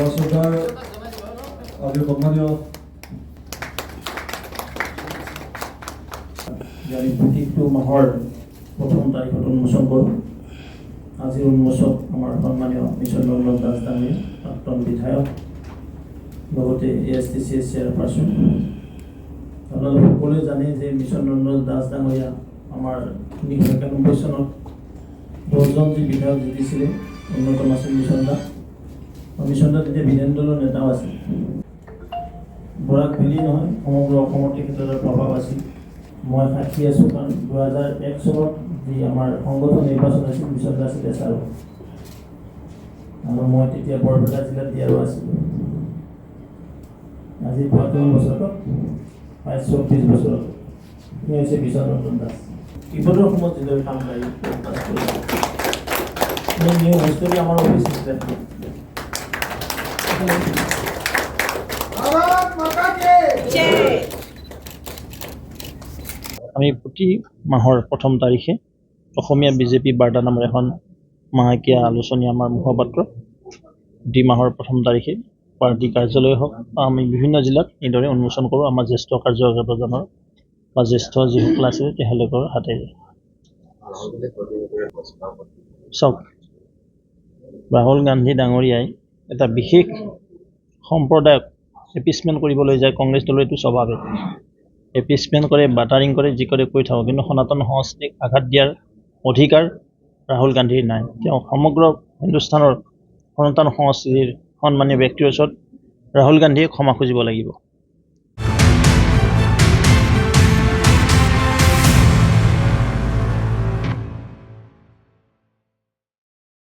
सरकार अभी बंगालियों यानी प्रत्येक माहर प्रथम तारीख उन्मोचन करूँ आज उन्मोचक आमार सम्मानीय मिशन नंदन दास डांगरिया प्राक्तन विधायक ASTCS चेयरपार्सन आपलोक सकलोৱে जाने जे मिशन नंदन दास डांगरिया आमार 1991 सনত 10 জন जी विधायक जितिছিলে अन्यतम আছিল मिशन दा তেতিয়া বিধান দলৰ নেতাও আছিল বৰাক ভেলী নহয় সমগ্ৰ অসমত তেখেতৰ প্ৰভাৱ আছিল মই সাক্ষী আছো কাৰণ 2001 চনত যি আমাৰ সংগঠন নিৰ্বাচন আছিল মিशन দাস আছিল আৰু মই তেতিয়া বৰপেটা জিলাত দিয়াৰো আছিল আজি 55 বছৰত 24 বছৰত মই হৈছে মিशन নন্দন দাস বিপদৰ সময়ত যিদৰে কাম কৰি মই নিউ হোষ্টেল আমাৰ অফিস আছিল আমি প্ৰতি মাহৰ প্ৰথম তাৰিখে অসমীয়া বিজেপি বাৰ্তা নামৰ এখন মাহেকীয়া আলোচনী আমাৰ মুখপাত্ৰ প্ৰতি মাহৰ প্ৰথম তাৰিখে পাৰ্টি কাৰ্যালয় হওক আমি বিভিন্ন জিলাত এইদৰে উন্মোচন কৰোঁ আমাৰ জ্যেষ্ঠ কাৰ্যকৰ্তাজনৰ বা জ্যেষ্ঠ যিসকল আছে তেওঁলোকৰ হাতেৰে চাওক ৰাহুল গান্ধী ডাঙৰীয়াই এটা বিশেষ সম্প্ৰদায়ক এপিছমেণ্ট কৰিবলৈ যায় কংগ্ৰেছ দলৰ এইটো স্বভাৱে এপিছমেণ্ট কৰে বাটাৰিং কৰে যি কৰে কৈ থাকক কিন্তু সনাতন সংস্কৃতিক আঘাত দিয়াৰ অধিকাৰ ৰাহুল গান্ধীৰ নাই তেওঁ সমগ্ৰ হিন্দুস্তানৰ সনাতন সংস্কৃতিৰ সন্মানীয় ব্যক্তিৰ ওচৰত ৰাহুল গান্ধীয়ে ক্ষমা খুজিব লাগিব